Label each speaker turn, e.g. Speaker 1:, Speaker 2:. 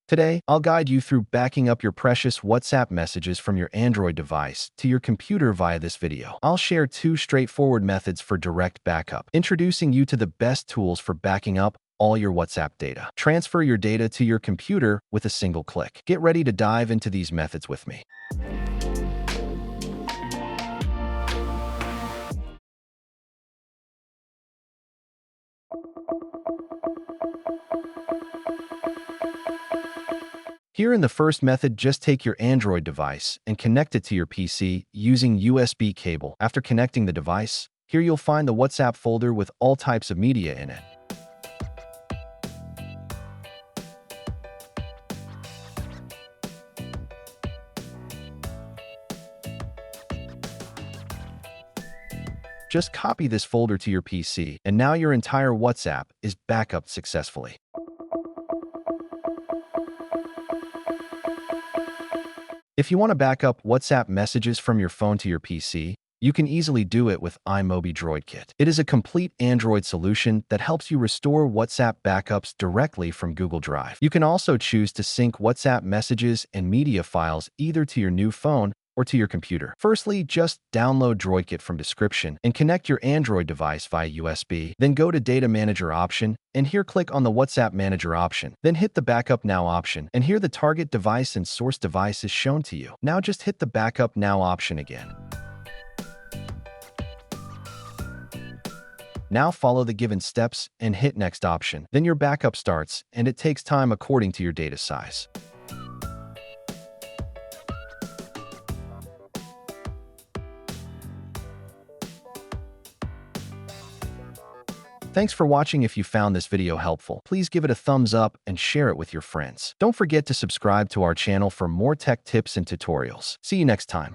Speaker 1: Today, I'll guide you through backing up your precious WhatsApp messages from your Android device to your computer via this video. I'll share two straightforward methods for direct backup, introducing you to the best tools for backing up all your WhatsApp data. Transfer your data to your computer with a single click. Get ready to dive into these methods with me. Here in the first method, just take your Android device and connect it to your PC using USB cable. After connecting the device, here you'll find the WhatsApp folder with all types of media in it. Just copy this folder to your PC, and now your entire WhatsApp is backed successfully. If you want to back up WhatsApp messages from your phone to your PC, you can easily do it with iMobie DroidKit. It is a complete Android solution that helps you restore WhatsApp backups directly from Google Drive. You can also choose to sync WhatsApp messages and media files either to your new phone or to your computer. Firstly, just download DroidKit from description and connect your Android device via USB. Then go to Data Manager option, and here click on the WhatsApp Manager option. Then hit the Backup Now option, and here the target device and source device is shown to you. Now just hit the Backup Now option again. Now follow the given steps and hit Next option. Then your backup starts, and it takes time according to your data size. Thanks for watching. If you found this video helpful, please give it a thumbs up and share it with your friends. Don't forget to subscribe to our channel for more tech tips and tutorials. See you next time.